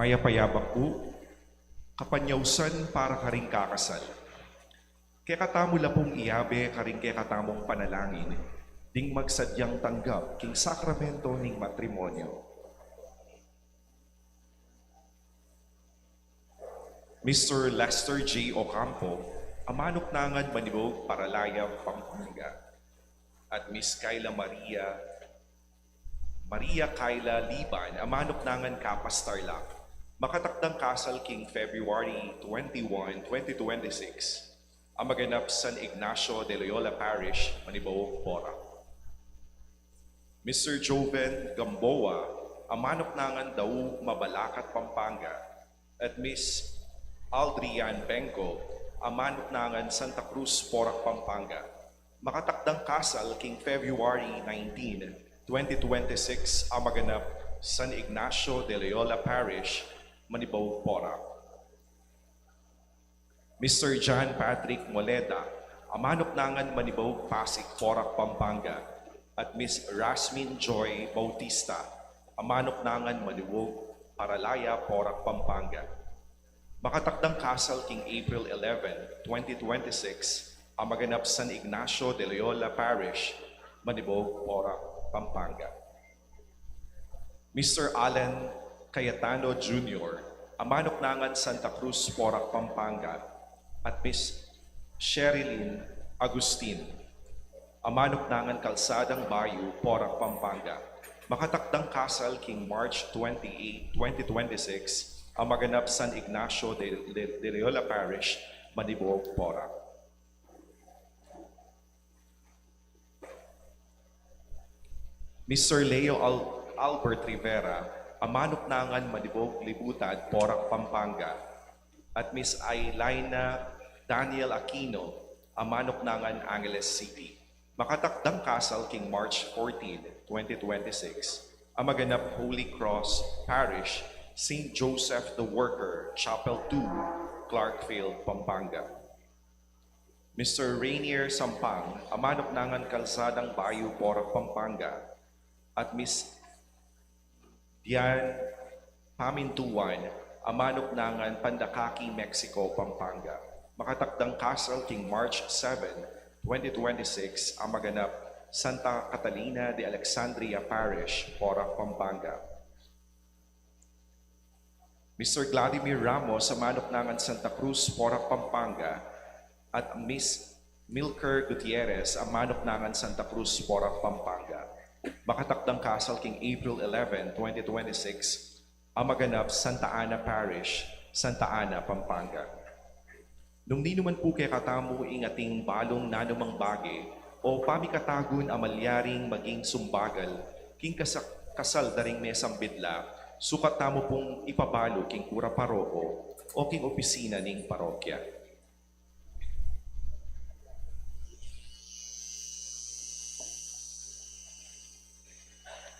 Maya payabak po. Kapanyausan para karing kakasal. Kaya katamo lapong iyabe karing kaya katamong panalangin, ding magsadyang tanggap king sakramento ning matrimonyo. Mr. Lester J. Ocampo, amanok nangan manibog Paralaya, Pampanga. At Miss Maria Kayla Liban, amanok nangan Kapas Tarlac. Makatakdang kasal king February 21, 2026. Ang maganap San Ignacio de Loyola Parish, Manibo, Bora. Mr. Joven Gamboa, amanok nangan daw Mabalacat, Pampanga. At Miss Aldrian Benko, amanok nangan Santa Cruz, Porac, Pampanga. Makatakdang kasal king February 19, 2026 ang maganap San Ignacio de Loyola Parish, Manibaw, Porac. Mr. John Patrick Moleda, amanok nangan Manibaw, Pasig, Porac, Pampanga. At Miss Rasmin Joy Bautista, amanok nangan Maniwog, Paralaya, Porac, Pampanga. Makatakdang kasal king April 11, 2026 ang maganap San Ignacio de Loyola Parish, Manibog, Porac, Pampanga. Mr. Alan Cayetano Jr., amanok nangan Santa Cruz, Porac, Pampanga. At Miss Sherilyn Agustin, amanok nangan Kalsadang Bayu, Porac, Pampanga. Makatakdang kasal king March 28, 2026 ang maganap San Ignacio de Loyola Parish, Manibog, Porac. Mr. Leo Albert Rivera, amanok nangan Manibog, Libutad, Porac, Pampanga. At Miss Aylina Daniel Aquino, amanok nangan Angeles City. Makatakdang kasal king March 14, 2026 ang maganap Holy Cross Parish, St. Joseph the Worker, Chapel 2, Clarkfield, Pampanga. Mr. Rainier Sampang, amanok nangan Kalsadang Bayu, Porac, Pampanga. At Miss Dian Pamintuan, amanok nangan Pandakaki, Mexico, Pampanga. Makatakdang kasal king March 7, 2026 ang maganap Santa Catalina de Alexandria Parish, Porac, Pampanga. Mr. Vladimir Ramos, amanok nangan Santa Cruz, Porac, Pampanga. At Miss Milker Gutierrez, amanok nangan Santa Cruz, Porac, Pampanga. Makatakdang kasal king April 11, 2026 ang maganap Santa Ana Parish, Santa Ana, Pampanga. Nung di naman po kay katamo ingating balong nanumang bagay o pamikatagun amalyaring maging sumbagal, king kasal daring mesang bidla, sukat tamo pong ipabalo king kura paroko o king opisina ning parokya.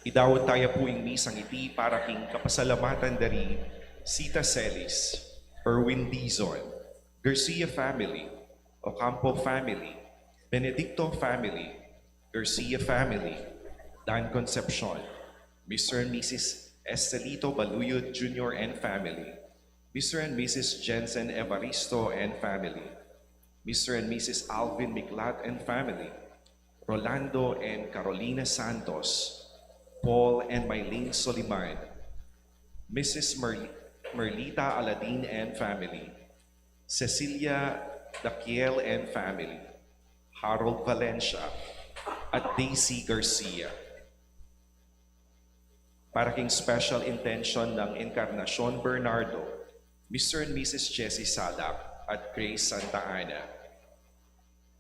Idawat tayo po ing misang iti para king kapasalamatan dari Sita Celis, Erwin Dizon, Garcia family, Ocampo family, Benedicto family, Garcia family, Dan Concepcion, Mr. and Mrs. Estelito Baluyod Jr. and family, Mr. and Mrs. Jensen Evaristo and family, Mr. and Mrs. Alvin Miklat and family, Rolando and Carolina Santos, Paul and Mylene Soliman, Mrs. Merlita Aladin and family, Cecilia Daquiel and family, Harold Valencia, at Daisy Garcia. Para king special intention ng Encarnacion Bernardo, Mr. and Mrs. Jessie Salak at Grace Santa Ana.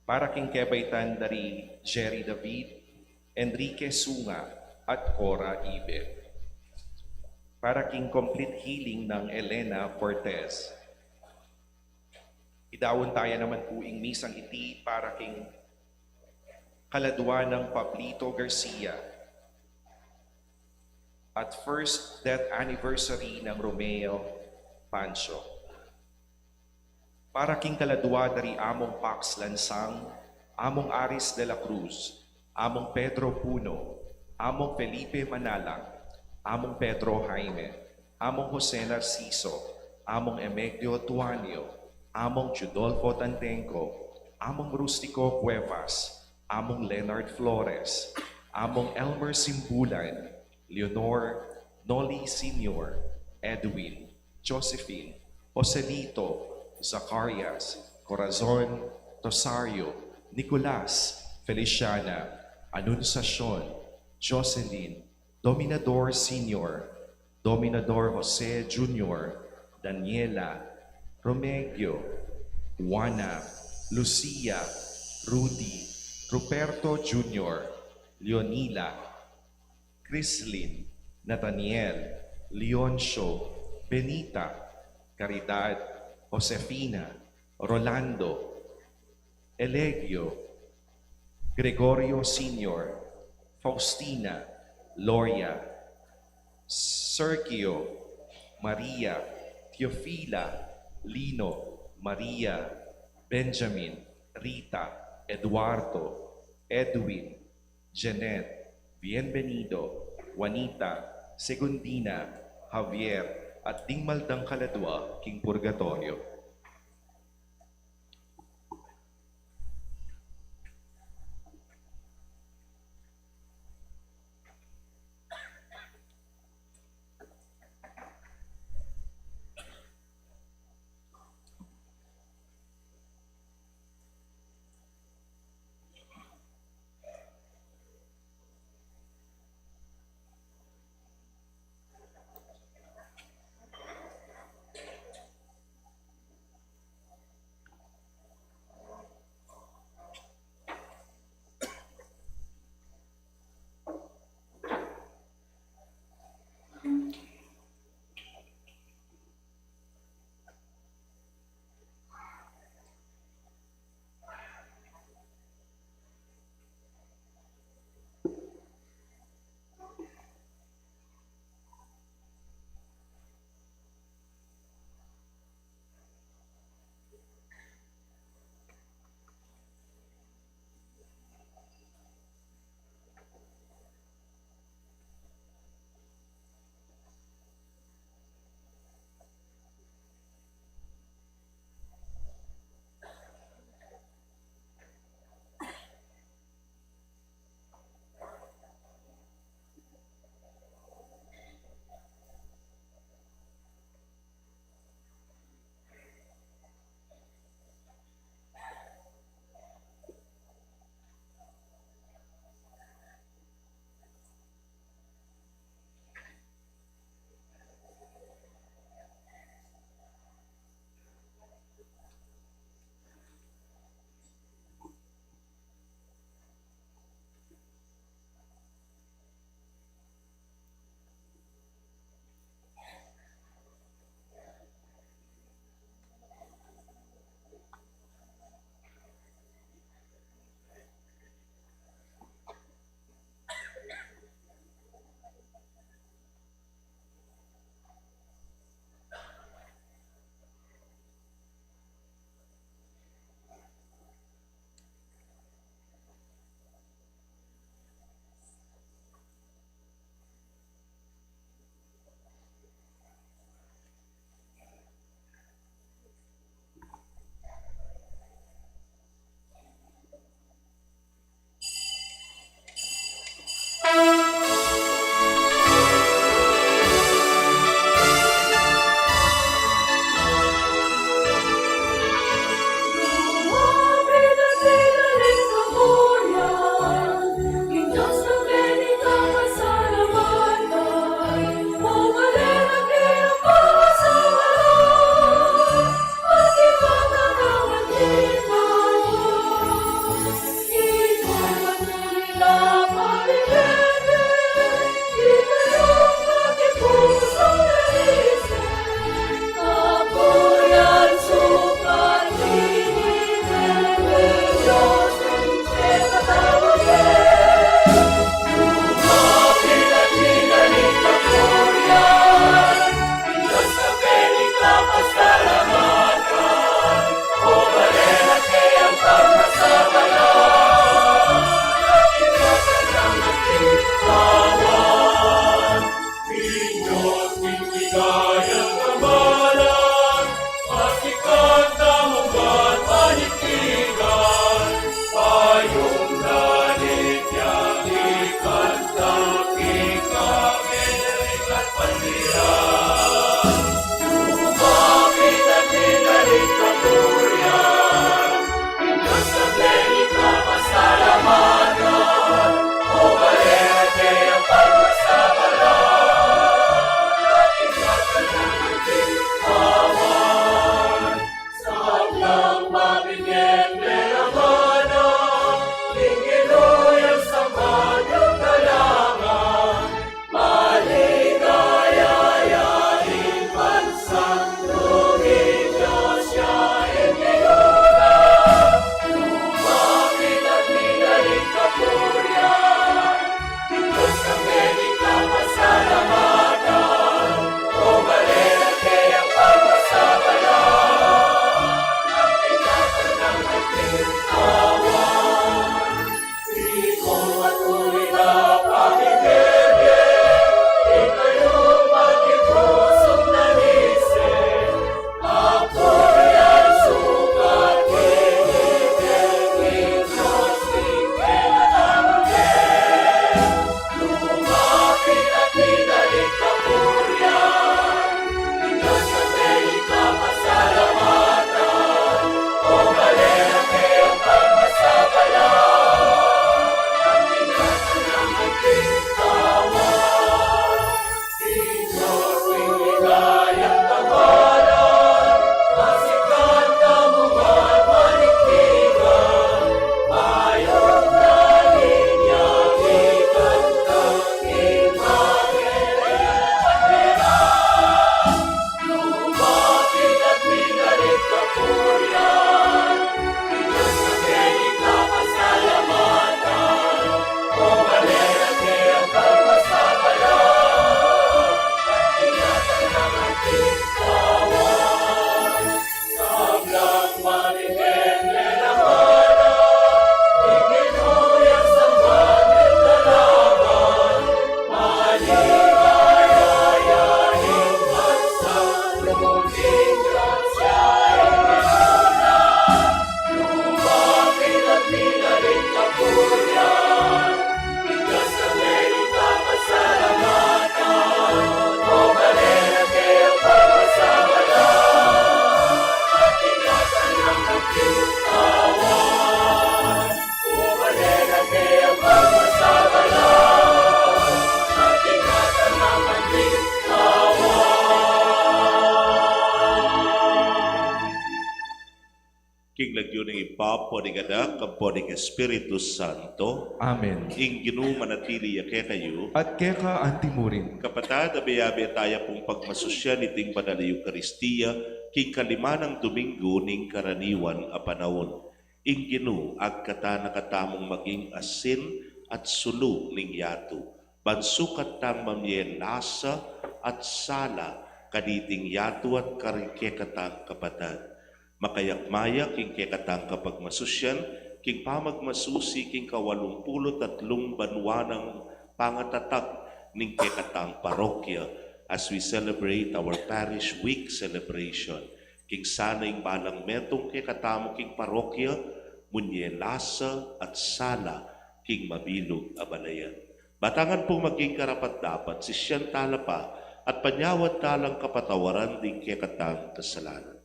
Para king kebaitan dari Jerry David, Enrique Sunga, at Cora Ibe. Para king complete healing ng Elena Cortez. Idawon tayo naman po ing misang iti para king kaladwa ng Pablito Garcia at first death anniversary ng Romeo Pancho. Para king kaladwa dari among Pax Lansang, among Aris de la Cruz, among Pedro Puno, among Felipe Manalang, among Pedro Jaime, among Jose Narciso, Among Emegdio Tuanio, Among Chudolfo Tantenco, Among Rustico Cuevas, Among Leonard Flores, Among Elmer Simbulan, Leonor, Noli Sr., Edwin, Josephine, Joselito, Zacarias, Corazon, Rosario, Nicolas, Feliciana, Anunciacion, Jocelyn, Dominador Sr., Dominador Jose Jr., Daniela, Romegio, Juana, Lucia, Rudy, Ruperto Jr., Leonila, Crislin, Nathaniel, Leoncio, Benita, Caridad, Josefina, Rolando, Elegio, Gregorio Sr., Faustina, Loria, Sergio, Maria, Teofila, Lino, Maria, Benjamin, Rita, Eduardo, Edwin, Jeanette, Bienvenido, Juanita, Segundina, Javier, at Dingmaldang Kaladwa, King Purgatorio. king lagyo ng ipapo ni Anak, kampo ng Espiritu Santo, Amen. ing Ginoo manatili yake kayo, At keka antimurin, kapatad, abayabe tayo pong pagmasusyan iting banal na Eukaristiya, king kalimanang Domingo ning karaniwan a panahon. Ing Ginoo agkata nakatamong maging asin at sulu ning yato. Bansukat tang mamyen lasa at sala kaditing yato at karikekatang kapatad. Makayak-mayak king kekatang kapagmasusyan, king pamagmasusi king 83 banwanang pangatatag ning kekatang parokya as we celebrate our Parish Week celebration. King sanay balang metong kekatamo king parokya, munyelasa at sala king mabilog abalayan. Batangan pong maging karapat dapat si siyan talapa at panyawad talang kapatawaran ding kekatang kasalanan.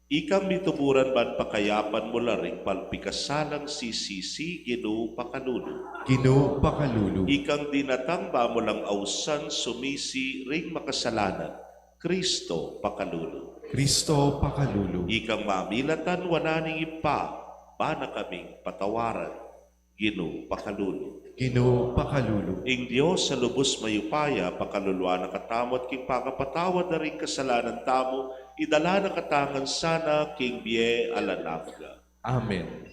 Ikam mituburan ban pakayapan mo laring palpikasalang sisisi Ginoo pakalulu. Ginoo pakalulu, Ikang dinatang ba mo lang ausan sumisi ring makasalanan, Kristo pakalulu. Kristo pakalulu, Ikang mamilatan wananing ipa, bana kaming patawaran, Ginoo pakalulu. Ginoo pakalulu, Ing Diyos sa lubos mayupaya, pakaluluan na katamot king pakapatawad na ring kasalanan tamo, idala na katangan sana king biye alanabga. Amen.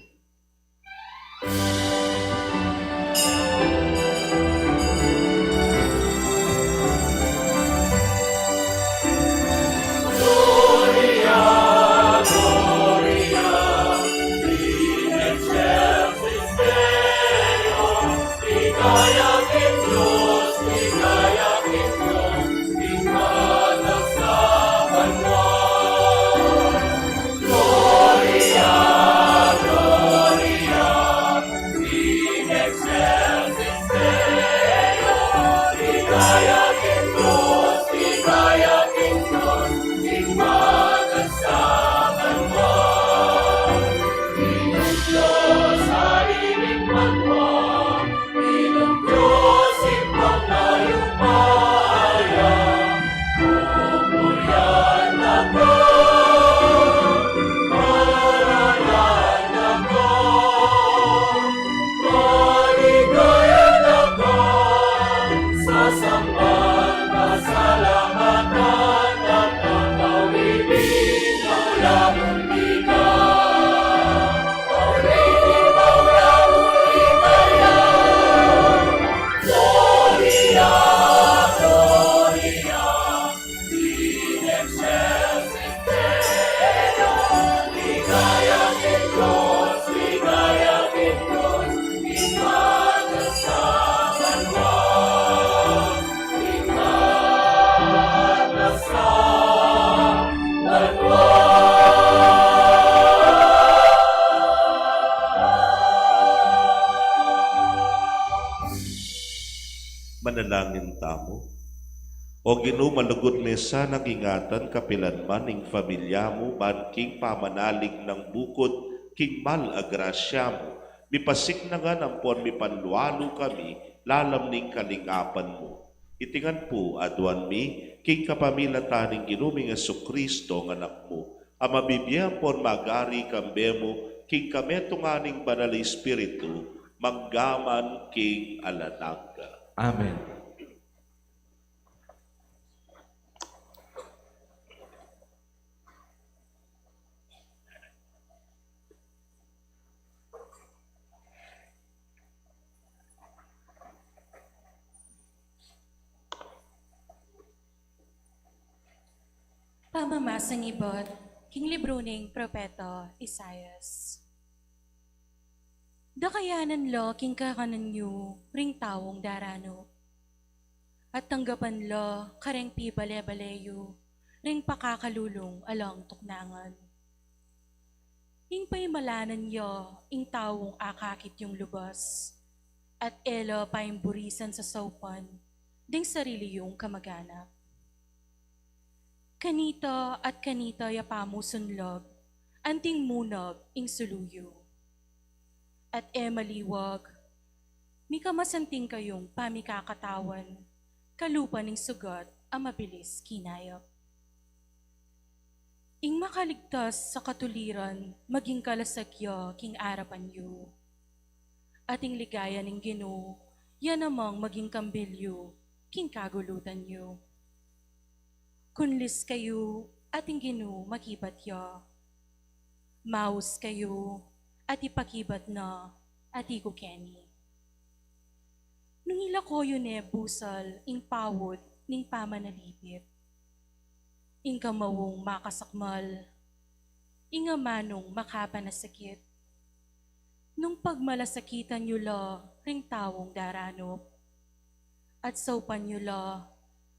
Manalangin tamo. O Ginoo malugod mesa nang ingatan kapilan man ing pamilya mo, ban king pamanalig ng bukod, king mal agrasya mo. Mipasik na nga nampon mipanlualo kami, lalam ning kalingapan mo. Itingan po, adwan mi, king kapamilataning ginuming Kristo ng anak mo. Amabibiyang pon magari kambe mo, king kametunganing banal Espiritu, maggaman king alanaga. Amen. Pamamasang ibot, king libro ning Propeto Isaias. Dakayanan lo king kakananyo ring tawong darano. At tanggapan lo kareng pi bale-baleyo ring pakakalulong along tuknangan. Ing paimalanan yo ing tawong akakit yung lubos. At elo paimburisan sa sopan ding sarili yung kamagana. Kanito at kanito yapamusunlog, anting munog ing suluyo. At maliwag, mikamasanting kayong pamikakatawan, kalupa ning sugot ang mabilis kinayop. ing makaligtas sa katuliran, maging kalasagya king arapan yu. Ating ligaya ning Ginoo, yan namang maging kambilyo, king kagulutan yu. Kunlis kayo, ating Ginoo makibat ya. Maus kayo, at ipakibat na, at ikukeni. Nung ilako yun busal, ing pawod, ning pamanalipit. Ing kamawong makasakmal, ing amanong makapanasakit. Nung pagmalasakitan nyo la, ring tawong daranop. At saupan nyo la,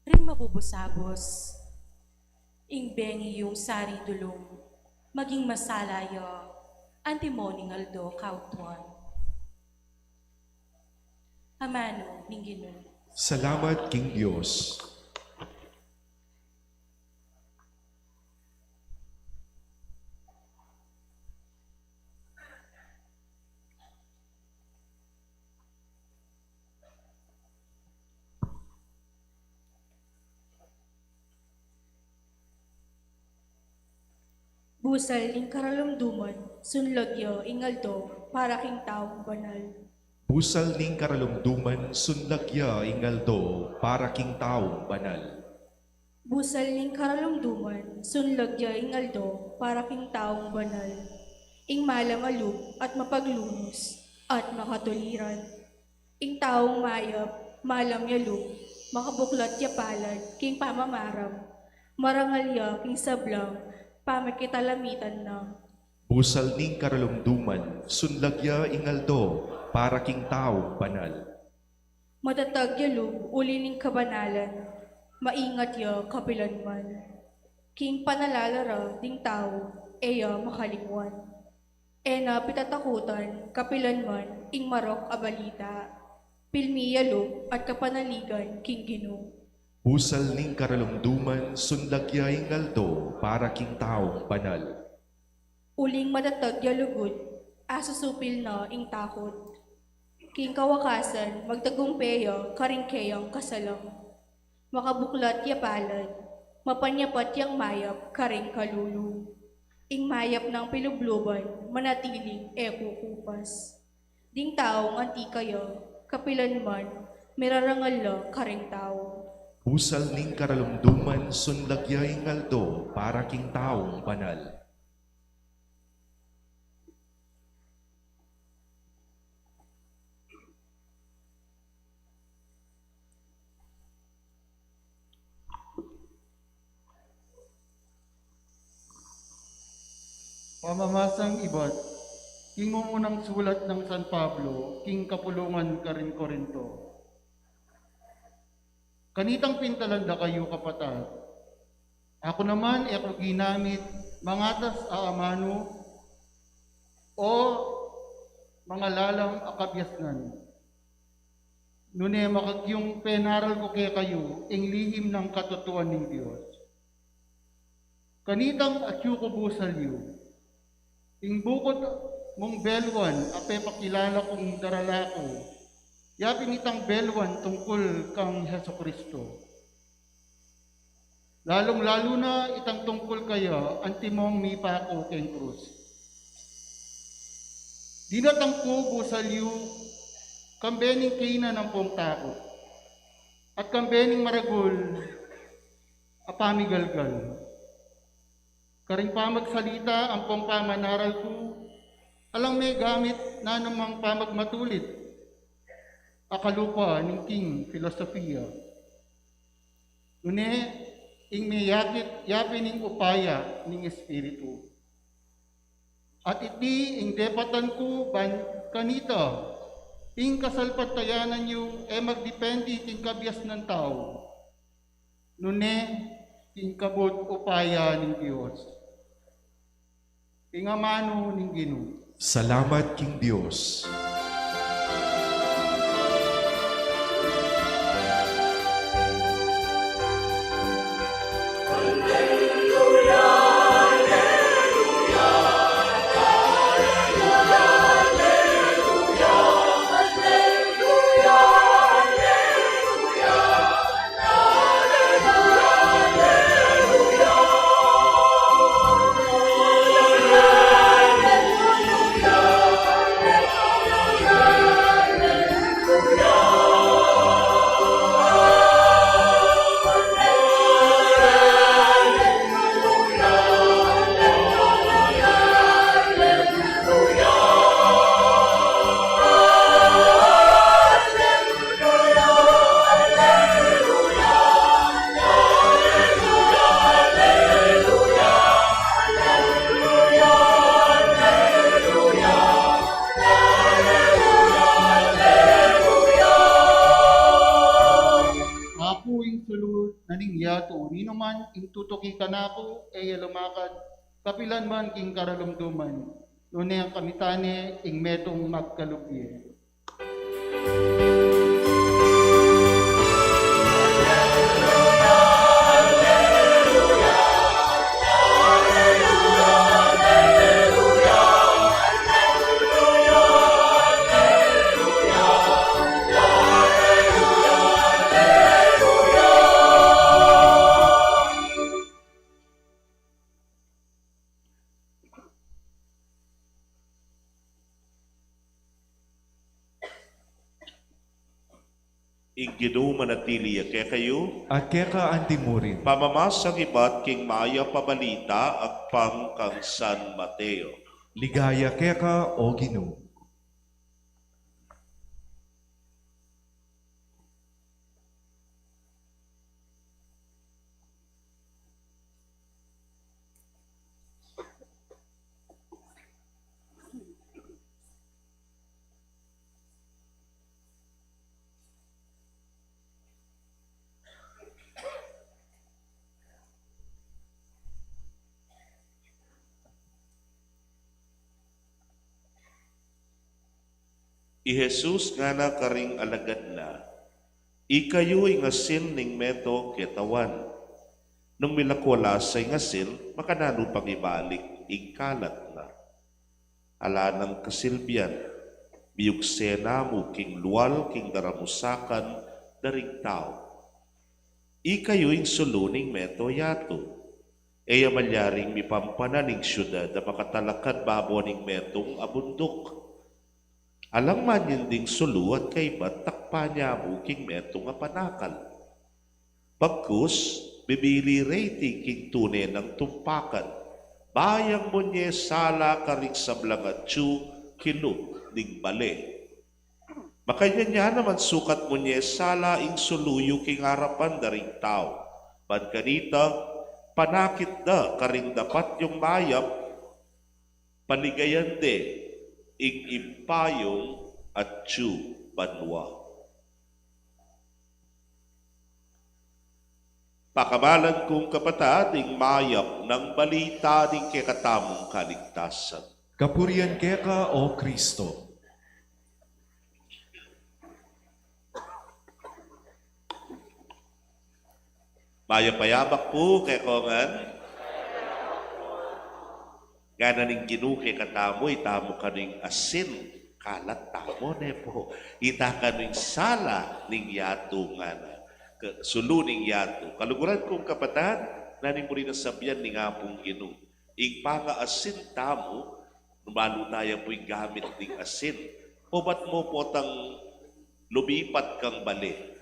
ring mabubusabos. Ing bengi yung sari dulong, maging masalaya, antimoning aldo kautuan. Amano, ning Ginoo. Salamat, King Diyos. Busal ing karalumduman, sunlagyo ingaldo, para king taong banal. Busal ning karalumduman, sunlagya ingaldo, para king taong banal. Busal ing karalumduman, sunlagyo ingaldo, para king taong banal. Ing malamalub at mapaglunos, at makatuliran. Ing taong mayap, malam yalub, makabuklat ya palad, king pamamaram. Marangal ya, king sablang, pamakitalamitan na. Busal ning karalumduman, sunlagya ingaldo, para king taong banal. Matatag yalub, uli ning kabanalan, maingat ya kapilanman. King panalalara ding tao, eya makalingwan. Ena pitatakutan, kapilanman, ing marok abalita. Pilmi yalub at kapanaligan, king Ginoo. Busal ning karalumduman, sunlagya ingaldo, para king taong banal. Uling matatag yalugod, asusupil na ing takot. King kawakasan, magtagumpeya, karingkeyang kasalang. Makabuklat ya palad, mapanyapat yang mayap, karing kalulu. Ing mayap ng pilubluban, manatiling eko kupas. Ding taong antikaya, kapilanman, mirarangal la karing tao. Busal ning karalumduman, sunlagya ingaldo, para king taong banal. Pamamasang ibat, king mumunang sulat ng San Pablo, king kapulungan ka rin Korinto. Kanitang pintalanda kayo kapatid. Ako naman ako ginamit mangatas aamano o mga lalang akabyasnan. Nune makagyong penaral ko kay kayo, ing lihim ng katotoan ng Diyos. Kanitang atyo ko busalyo, ing bukod mong belwan, ape pakilala kong daralako, yapin itang belwan tungkol kang Heso Kristo. Lalong-lalo na itang tungkol kaya, antimong mipako keng krus. Dinatang ko busalyo, kambening kina ng pong takot, at kambening maragul, apamigalgal. Karing pamagsalita ang pong pamanaral ko, alang may gamit na namang pamagmatulit, akalupa ng king filosofiya. Nune, ing may yapi ning upaya ning espiritu. At iti ing depatan ko ban kanita, ing kasalpatayanan yu magdependi king kabyas ng tao. Nune, ing kabot upaya ning Diyos. Ing amano ning Ginoo. Salamat, King Diyos. tanako, lumakad, kapilan man king karalumduman, nune ang kamitane, ing metong magkalupye. Ing Ginoo manatili kaya kayo, At keka antimurin. pamamasang ibat king maya pabalita at pang kang San Mateo. Ligaya keka o Ginoo. I Jesus nga na karing alagad na, ikayo ngasin ning meto ketawan. Nung milakwala sa ngasin, makanano pang ibalik ing kalat na. Ala ng kasilbian, biyugsena mo king luwal king daramusakan daring tao. Ikayo'y suluning meto yato. Eya malyaring mipampananing syudad na makatalakad babo ning metong abundok. Alam man yun ding sulu at kay ba't takpa niya mo king metong apanakal. Pagkus, bibili rating king tune ng tumpakan. Bayang mo niya sala karing sablang at tsu kinu ning bale. Makanya niya naman sukat mo niya sala ing suluyo king harapan daring tao. Pagkanita, panakit da karing dapat yung mayap, paligayan de, ing impayong at tsu banwa. Pakamalan kong kapatid, ing mayap ng balita ning kekatamong kaligtasan. Kapurian keka o Kristo. Mayapayabak po kay Kongan. Gana ning Ginoo kay katamo, itamo ka ning asin, kalat tamo ne po. Ita ka ning sala ning yato nga na. Sulu ning yato. Kaluguran kong kapatid, naning mo rin nasabihan ning apong Ginoo. Ing panga asin tamo, numalo tayo po'y gamit ning asin. O ba't mo po tang lumipat kang bali?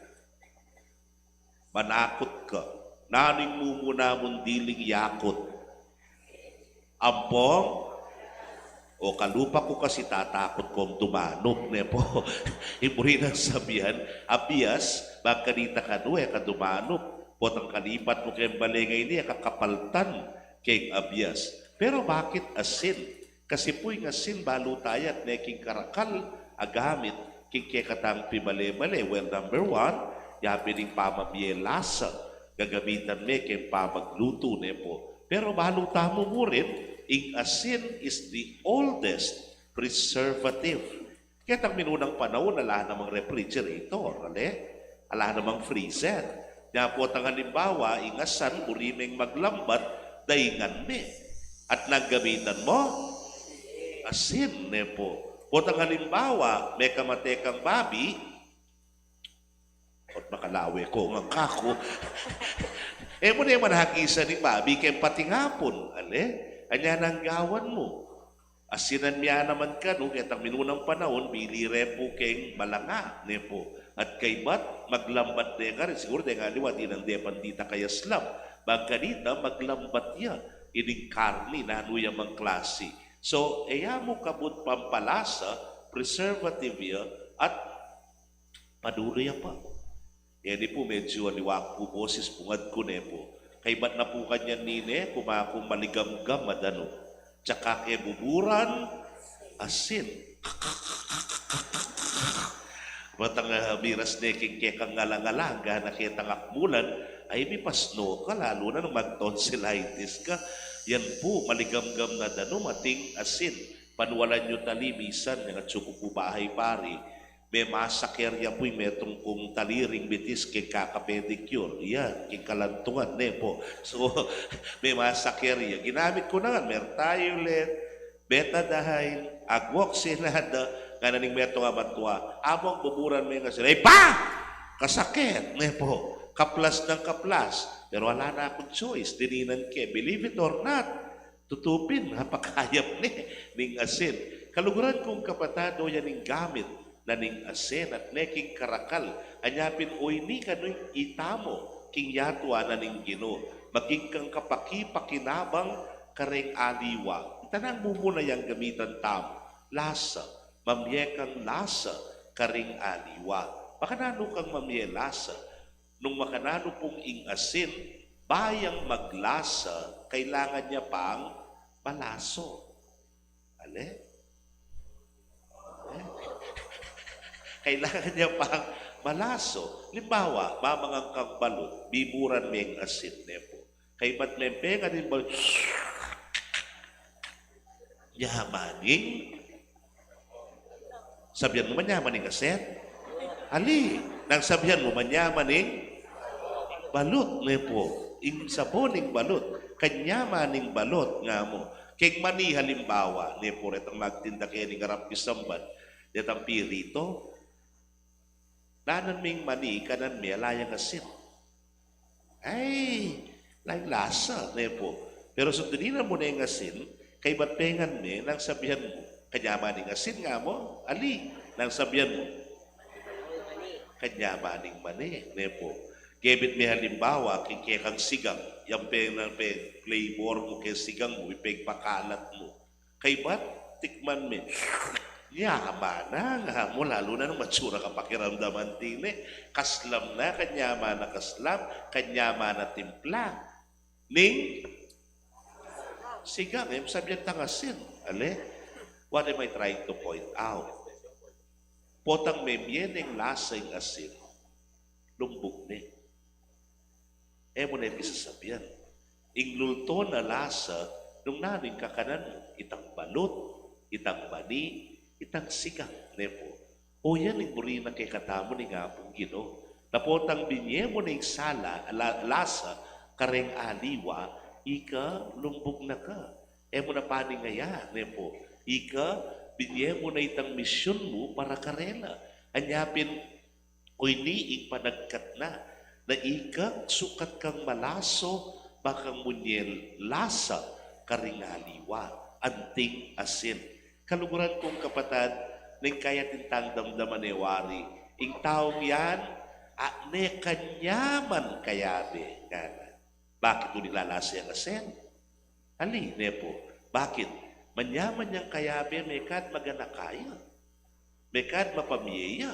Manakot ka. Naning mo muna mong diling yakot. Ampong, o kalupa ko kasi tatakot kong tumanok, ne po. Iburi ng sabihan, abiyas, magkanita ka no, kadumanok. Potang kalipat mo kayong balengay niya, kakapaltan kayong abiyas. Pero bakit asin? Kasi po'y asin, balutayat, neking karakal, agamit, king kekatang pimale-male. Well, number one, yapining pamamiyelasa, gagamitan me kayong pamagluto, ne po. Pero baluta mo rin, ing asin is the oldest preservative. Kaya tang minunang panahon, ala namang refrigerator, ala namang freezer. Kaya po tang halimbawa, ing asan, urimeng maglambat, daingan me. At naggamitan mo, asin, ne po. Po tang halimbawa, may kamatekang babi, at makalawi ko, ng kako. Mo na yung manahakisa ni babi, kaya patingapon, Anya nang gawan mo. Asinan niya naman ka, no? Kaya minunang panahon, bili repo keng malanga, nepo. At kay bat, maglambat de ka rin. Siguro de nga liwa, di nang depandita kaya slam. Magkanita, maglambat niya. Ining karni, nanuya mang klase. So, mo kabut pampalasa, preservative ya, at paduloy pa. Di po medyo aniwak po boses pungad ko, nepo. Kay ba't na po kanya nine, kumakong maligam-gam madano. Tsaka kay buburan, asin. Batang miras neking kekang ngalang-alang, nakitang akmulan, ay may pasno ka, lalo na nung mag-tonsillitis ka. Yan po, maligamgam na dano, mating asin. Panwalan nyo talimisan, nga tsuko po bahay pari. May masakerya po, metong kung taliring bitis kay kakapedicure. Yan, kay kalantungan, po. So, may masakerya. Ginamit ko na nga, mertiolet, betadine, agwoxinada, nga naning meto nga matwa. Among buburan may nga sila, kasakit, po. Kaplas ng kaplas. Pero wala na akong choice. Dininan ke. Believe it or not, tutupin, napakayap ning asin. Kaluguran kong kapatado yan ning gamit na ning asin at neking karakal. Anyapin, oy ni kano'y itamo, king yatwa na ning Gino. Maging kang kapaki-pakinabang kareng aliwa. Itanang mo muna yung gamitan tamo. Lasa. Mamyekang lasa kareng aliwa. Makanano kang mamye lasa. Nung makanano pong ing-asin, bayang maglasa, kailangan niya pang malaso. Ale? Kailangan niya pang malaso. Limbawa, mamangang kang balot, biburan may asin nepo. Kay ba't may penga din balot, yamaning, sabihan mo man yamaning asin? Ali, nang sabihan mo man yamaning balot, nepo. Ing saboning balot, kanyamaning balot nga mo. Kay mani halimbawa, nepo, retang magtinda kayo ni garap isamban, detang pirito, nanan ming mani, kanan may layang asin. Ay, lang lasa, nepo. Pero sundininan mo na yung asin, kay ba't pengan me, nang sabihan mo, kanyamaning asin nga mo, ali, nang sabihan mo, kanyamaning mani, nepo. Gebit may halimbawa, kay kang sigang, yung flavor mo kay sigang mo, ipagpakalat mo. Kay ba't tikman me, yama na nga mo, lalo na nung matsura ka pakiramdaman tine, kaslam na, kanyama na kaslam, kanyama na timpla. Ning sigang, sabihan tangasin. Ale, what am I trying to point out? Potang may miyeneng lasang asin, lumbog ni. Mo na yung isasabihan. Inglulto na lasa, nung naning kakanan mo, itang balot, itang mani, itang sigang, nepo. O yan, yung burina kay katamo ni nga pong Gino. Napotang binye mo na yung sala, lasa, kareng aliwa, ika, lumbog na ka. Mo na paning ngaya, nepo. Ika, binye mo na itang misyon mo para karela. Anyapin, oy niing panagkat na ika, sukat kang malaso, bakang munyel lasa, karingaliwa, anting asin. Kaluguran kong kapatad, nang kaya tintang damdaman ni Wari, ing taong yan, ne kanyaman kayabe. Bakit mo nilalasa yung asin? Ali, nepo, bakit? Manyaman niyang kayabe, may kad maganakaya, may kad mapamiya,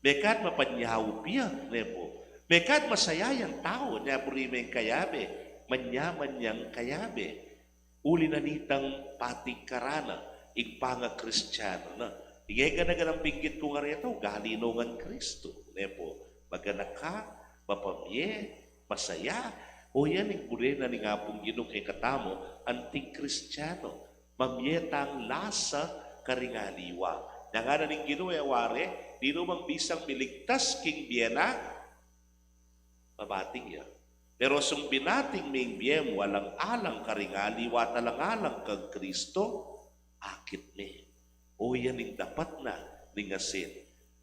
may kad mapanyawupya, nepo. May kad masaya yung tao niya purimeng kayabe, manyaman niyang kayabe. Uli na nitang pating karana, igpanga Kristiyano na. Igay ka na ganang pinggit ko nga rito, galinongan Kristo. Nepo, maganak ka, mapamye, masaya. O yan, igpure na ni nga pong ginong kay katamo, anting Kristiyano. Mamyetang lasa karingaliwa. Nga na ning ginueware, di numang bisang miligtas king biyena, mabating yan. Pero sung binating ming biyem, walang alang karingali, watalang alang kag Kristo, akit me. O yan yung dapat na ningasin.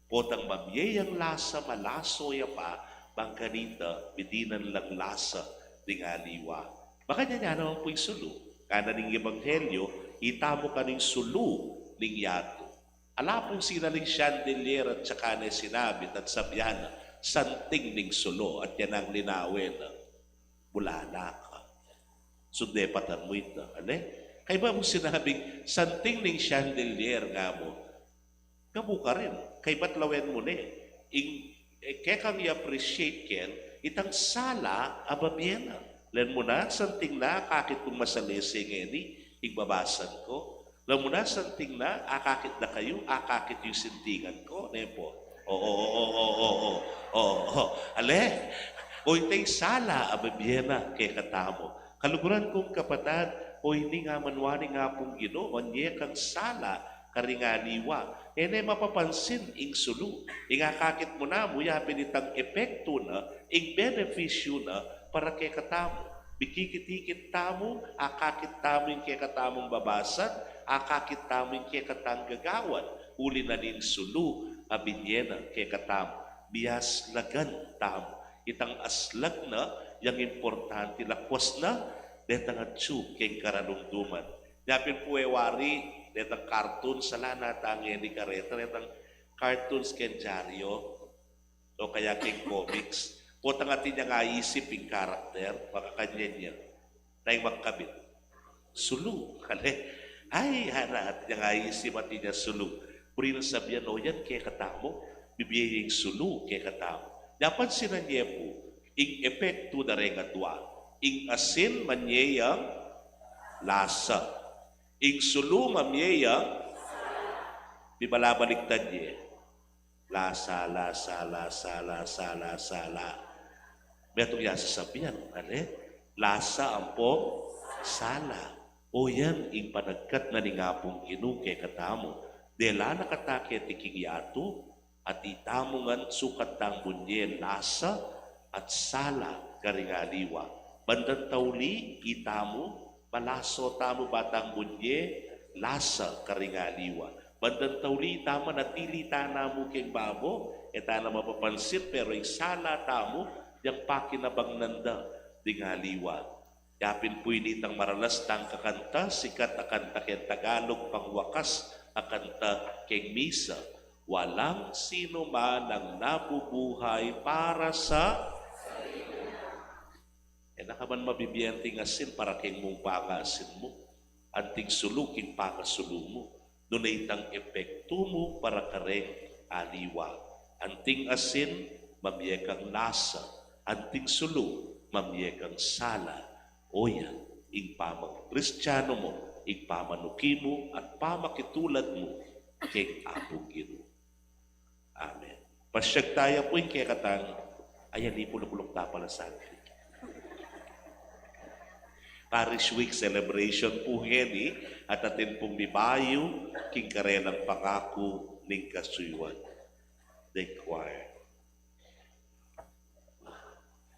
Potang mamyeyang lasa, malaso ya pa, bangkanita, bidinan lang lasa, ningaliwa. Baka niya naman po yung sulu. Kana ning ebanghelyo, itamo ka ning sulu ning yato. Ala pong sinaling chandelier at saka na sinabit at sabyana, santing ning sulo at yan ang linawin bulala ka. Sundepatan mo ito. Ale? Kaya ba mong sinabing santing ning chandelier nga mo? Kamu ka rin. Kaya ba't lawen mo na kaya kang i-appreciate ken, itang sala ababiena. Len mo na, santing na, kakit kong masalesing eni, igbabasan ko. Len mo na, santing na, akakit na kayo, akakit yung sintingan ko. Nepo. Oo. Ale, O itay sala ababyena kay katamo. Kaluguran kong kapatad, o hindi nga manwani nga pong Ginoo, anye kang sala karinganiwa. Ene mapapansin ing sulu. Ingakakit mo na, muyapin itang epekto na, ing beneficyo na para kay katamo. Bikikit-ikit tamo, akakit tamo yung kay katamong babasan, akakit tamo yung kay katang gagawan. Uli na nin sulu, abinyena kay katamo. Bias lagan tamo. Itang aslag na, yung importante, lakwas na, detang atsu kay karanumduman. Yapin po wari, detang cartoon, sala natangin ni kareta, detang cartoons ken dyaryo, o kaya ken comics. O tangatin niya nga isip yung karakter, makakanya niya, tayong magkabit. Sulu, kale. Ay, hanat niya nga isip at niya sulu. Puri na sabihan, o yan, kaya katamo, bibiyaying sulu, kaya katamo. Napansin na niya po, ing epekto na rin atwa, ing asin manyeyang lasa, ing sulu mamyeyang, di balabaliktad niya, lasa, lasa, lasa, lasa, lasa, lasa. May itong yasasabihan, lasa ang po, sala. O yan, ing panagkat na ni nga pong kay katamo, dela nakatake tiking yato, at itamungan sukat tang bunye lasa at sala karingaliwa. Bandang tauli, itamo, malaso tamo batang bunye, lasa karingaliwa. Bandang tauli, tama natili tanamo keng babo, etana mapapansin, pero yung sala tamo, yung pakinabang nanda, dingaliwa. Yapin po initang maralas tang kakanta, sikat akanta keng Tagalog pangwakas, akanta keng misa. Walang sino man ang nabubuhay para sa nakaman mabibiyanting asin para kay mong pangasin mo. Anting sulukin pangasulu mo. Doon itang epekto mo para kareng aliwa. Anting asin, mamiyekang lasa. Anting sulu, mamiyekang sala. O yan, ing pamang Kristiyano mo, ing pamanuki mo, at pamakitulad mo kay Apong Ginoo. Amen. Pasyag tayo po yung kaya katang, ayan, di pulong-pulong tapala sa akin. Parish Week celebration po ngeni at atin pong bibayo king karelang pangako ning kasuywan. The choir.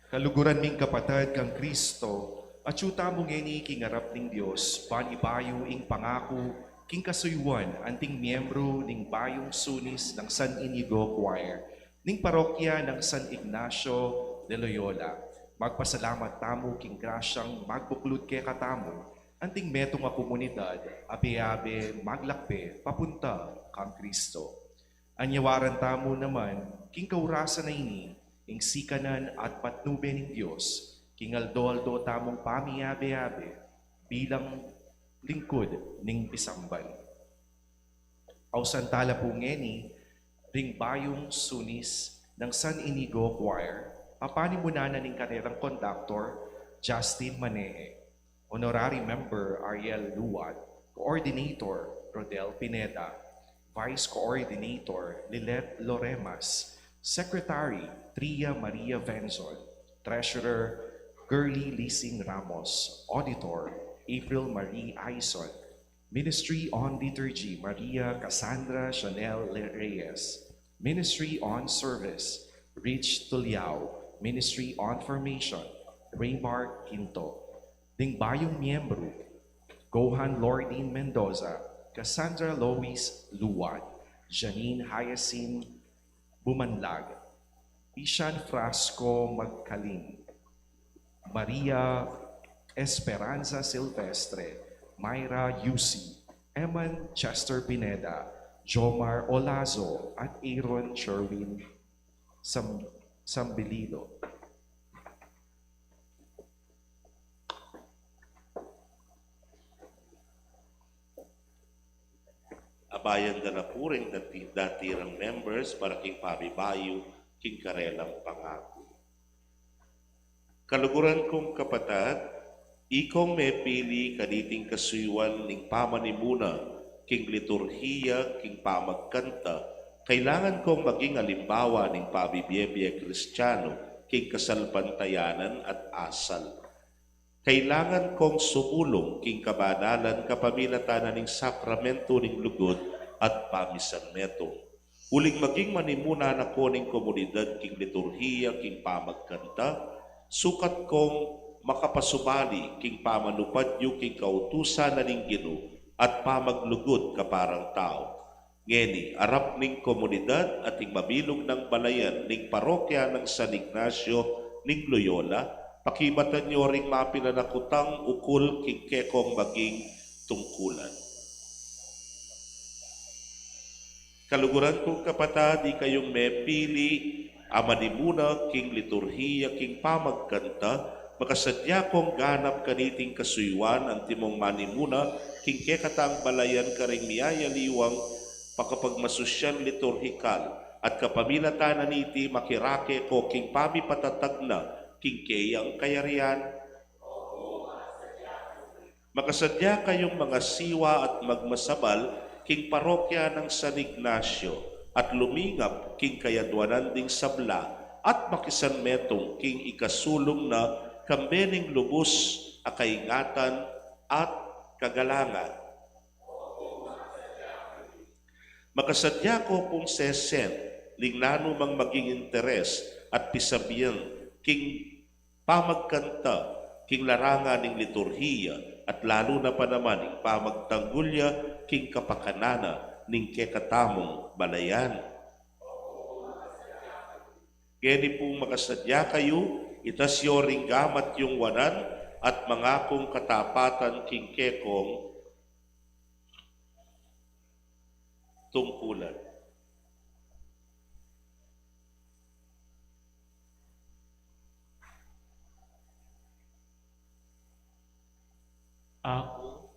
Kaluguran ming kapatad kang Kristo, at yuta mo ngeni king arap ning Dios, panibayo ing pangako king kasuywan, anting miyembro ning bayong sunis ng San Inigo Choir, ning parokya ng San Ignacio de Loyola. Magpasalamat tamo king grasyang magbuklod kay katamo, anting metong nga komunidad, abe-abe maglakpe, papunta kang Kristo. Anyawaran tamo naman, king kaurasan na ini, ing sikanan at patnube ning Diyos, king aldo-aldo tamong pamiabe-abe, bilang lingkod ning isamban. Ausantala po ngeni, ring bayong sunis ng San Inigo Choir, papanimunanan ning kanirang conductor, Justin Manee, honorary member Ariel Luwat, coordinator Rodel Pineda, vice coordinator Lilet Loremas, secretary Tria Maria Venzon, treasurer Girly Lising Ramos, auditor April Marie Aison, Ministry on Liturgy, Maria Cassandra Chanel Reyes, Ministry on Service, Rich Tuliao, Ministry on Formation, Raymar Quinto, ding bayong miyembro, Gohan Lordine Mendoza, Cassandra Lois Luwad, Janine Hyacinth Bumanlag, Ishan Frasco Magkalim, Maria Esperanza Silvestre, Myra Yusi, Eman Chester Pineda, Jomar Olazo, at Aaron Sherwin Sambilido. Abayan na po rin datirang members para king pabibayo, king karelang pangako. Kaluguran kong kapatad, ikong may pili kaniting kasuywan ning pamanimuna, king liturhiya, king pamagkanta, kailangan kong maging alimbawa ning pabibiyebye Kristiyano, king kasalpantayanan at asal. Kailangan kong sumulong king kabanalan kapamilatanan ning sakramento ning lugod at pamisan neto. Uling maging manimuna na ko ning komunidad king liturhiya king pamagkanta, sukat kong makapasubali king pamanupadyo king kautusan na ning Ginoo at pamaglugod kaparang tao. Ngeni, arap ning komunidad at ing mabilog ng balayan ning parokya ng San Ignacio ning Loyola, pakibatan nyo ring mapinanakutang ukol king kekong maging tungkulan. Kaluguran kong kapatid, di kayong mepili, amanimuna king liturhiya king pamagkanta, makasadya kong ganap kaniting kasuywan ang timong manimuna king kekatang balayan karing miyayaliwang pakapagmasosyal liturhikal at kapamilatanan iti makirake ko king pamipatatag na king keyang kayarian. Makasadya kayong mga siwa at magmasabal king parokya ng San Ignacio at lumingap king kayadwanan ding sabla at makisanmetong king ikasulong na kambening lubos a kaingatan at kagalangan. Makasadya ko pong sesen, lingnano mang maging interes at pisabiyan king pamagkanta, king larangan ng liturhiya, at lalo na pa naman ing pamagtanggulya king kapakanana ning kekatamong balayan. Geni pong makasadya kayo, itasyo ring gamat yung wanan at mga kong katapatan king kekong tungkulan. Ako,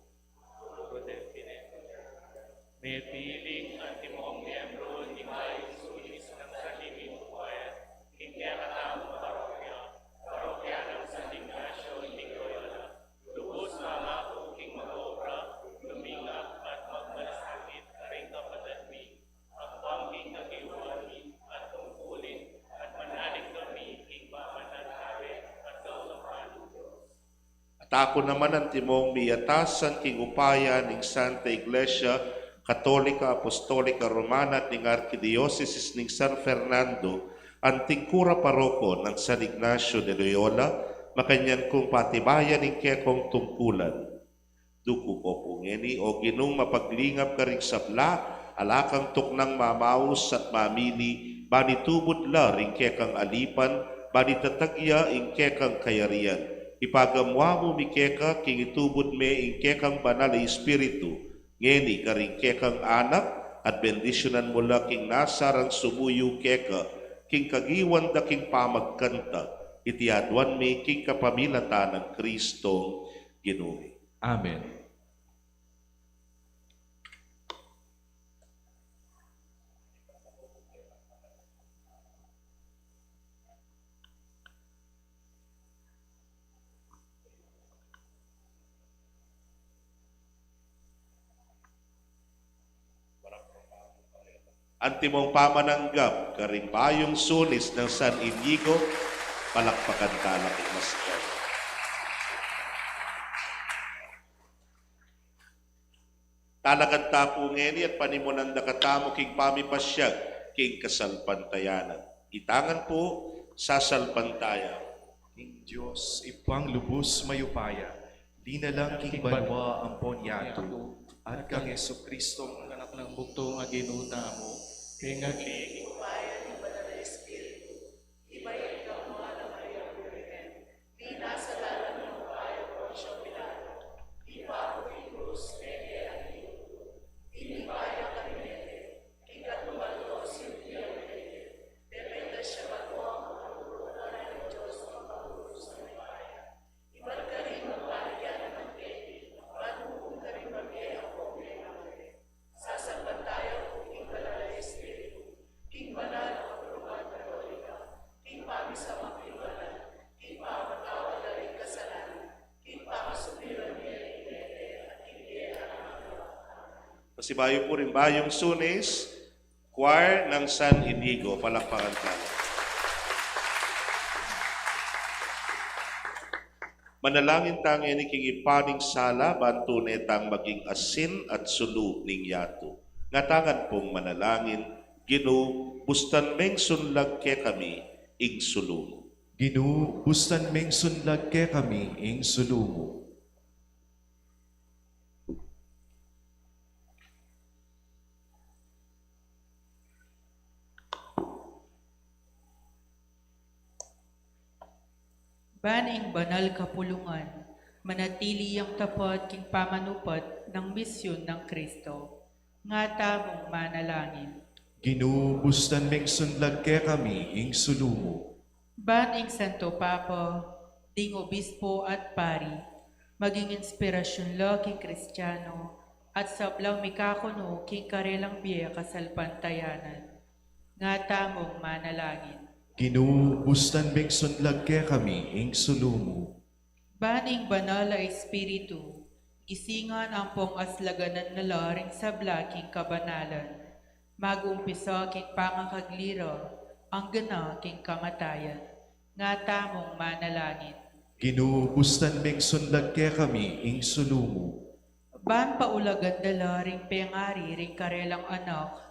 may piling ang timong miyembro ni Mayo Sulis ng Sanlimin Choir, hindi katang parokya ng San Ignacio ni Loyola. Lubos mamako king mag-obra, lumingap at magmalasakit, aring kapatatmi, ang pangking nagiwani at tungkulin, at manalig kami king pamanatawi at kaulapan. At ako naman ang timong miyatasan king upaya ning Santa Iglesia Katolika Apostolika Romana at ning Arkidiocese ning San Fernando, ang tingkura paroko ng San Ignacio de Loyola, makanyan kong patibayan ning kekong tungkulan. Duko ko pungeni o ginong mapaglingap ka ring sabla, alakang tuknang mamaus at mamili, banitubod la ring kekang alipan, banitatagya ing kekang kayarian. Ipagamwa mo mi keka king itubod me ing kekang banal na espiritu, ngeni karing kekang anak at bendisyonan mo la king nasarang sumuyo keka, king kagiwan da king pamagkanta, itiadwan mi king kapamilata ng Kristong Ginoo. Amen. Antimong pamananggap, karing bayong sulis ng San Inigo, palakpakan talak imasyan. Talagang tapungeni at panimunan na katamo king pamipasyag, king kasalpantayanan. Itangan po sa salpantayan. King Diyos, ipang lubos mayupaya, di na lang king banwa ang ponyato, at kang Yeso Kristong Anak ng bugtong nga ginuta mo, kay nga Pasibayo po rin bayong sunis, choir ng San Inigo, palakpakan tayo. Manalangin tangi ni king ipaning sala, banto netang maging asin at sulu ning yato. Ngatangan pong manalangin, Ginoo, bustan meng sunlag ke kami, ing sulu. Ginoo, bustan meng sunlag ke kami ing sulumo. Baning banal kapulungan, manatili ang tapat king pamanupat ng misyon ng Kristo. Nga tamong manalangin. Ginoo, bustan meng sunlag ke kami ing sulumo. Baning Santo Papa, ding obispo at pari, maging inspirasyon lo king Kristiyano, at sablaw mikakuno king karelang biya kasalpantayanan. Nga tamong manalangin. Ginoo, bustan meng sunlag ke kami ing sulumo. Baning banal na espiritu, gisingan ang pong aslaganan na laring sa blaking kabanalan. Mag-umpisa king pangakaglira, ang gana king kamatayan. Nga tamong manalangin. Ginoo, bustan meng sunlag ke kami ing sulumo. Ban paulagan dala ring pengari ring karelang anak,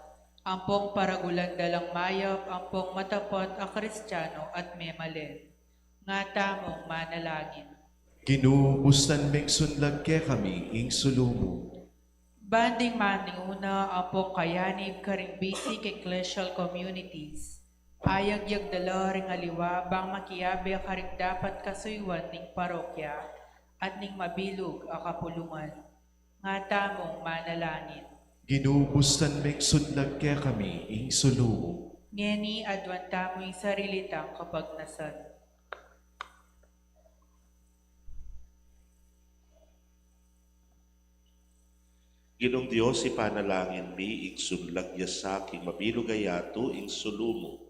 ampong paragulan dalang mayap, ampong matapat a Kristiyano at memalen. Nga tamong manalangin. Ginoo, bustan meng sunlag ke kami ing sulumo. Banding maning una ampong kayanib karing basic ecclesial communities. Ayag-yag dala ring aliwa bang makiabe karing dapat kasuywan ning parokya at ning mabilog a kapulungan. Nga tamong manalangin. Ginoo, bustan meng sunlag ke kami ing sulumo. Ngeni adwan tamo'y sarilitang kapagnasan. Ginong Diyos, ipanalangin mi, ing sunlag sa aking mabilugayato, ing sulumo.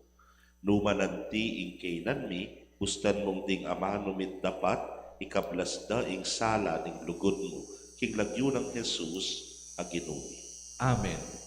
Numananti ing kainan mi, bustan mong ding amanumit dapat, ikablasda ing sala ning lugod mo, king lagyo ng Jesus, a Ginoo. Amen.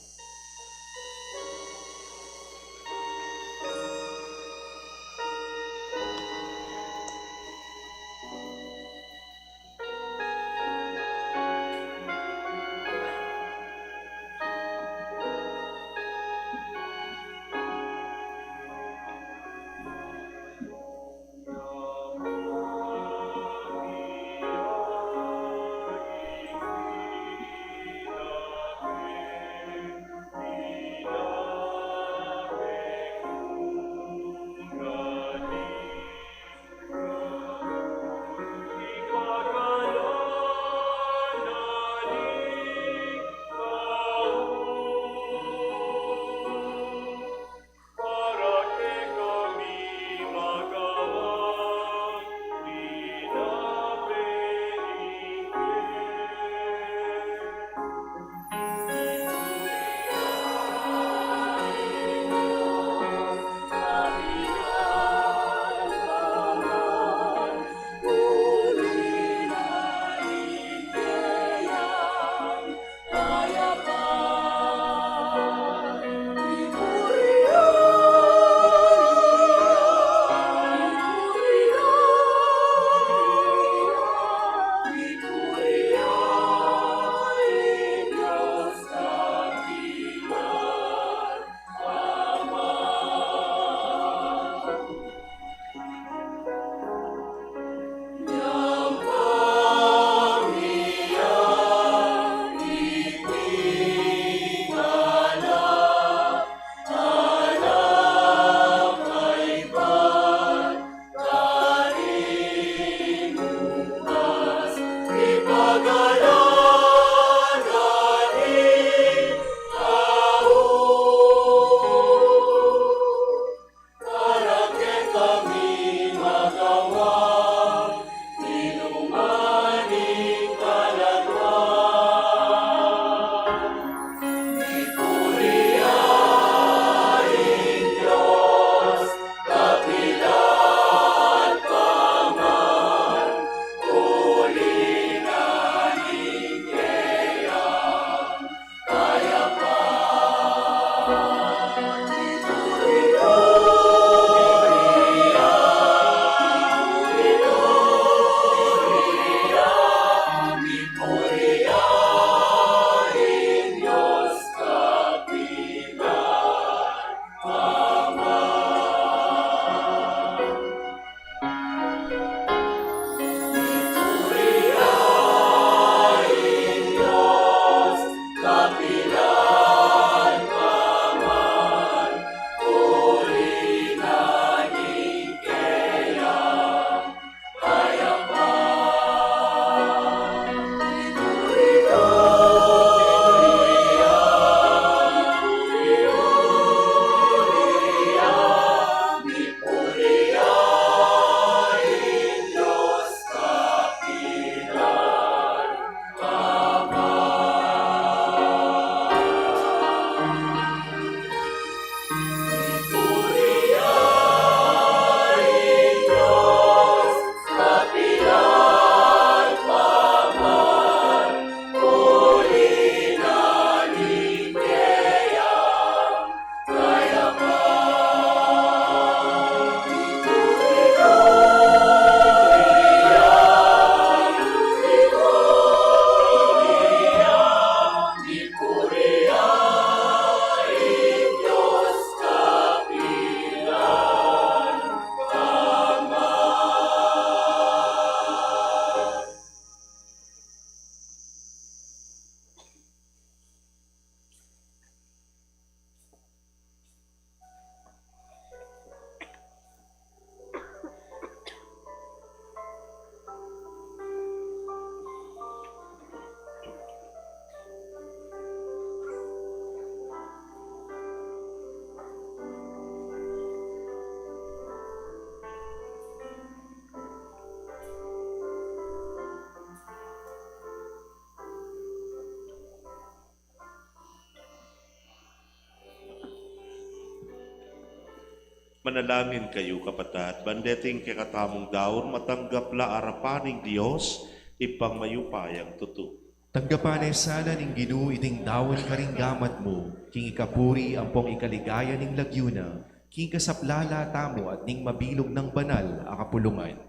Manalangin kayo, kapatid, bandeting kakatamong daon, matanggap la arapaning Diyos, ipangmayupayang tuto. Tanggapan sana ning Ginoo iting dawon karing gamat mo, king ikapuri ang pong ikaligaya ning lagyuna, king kasaplala tamo at ning mabilog ng banal a kapulungan.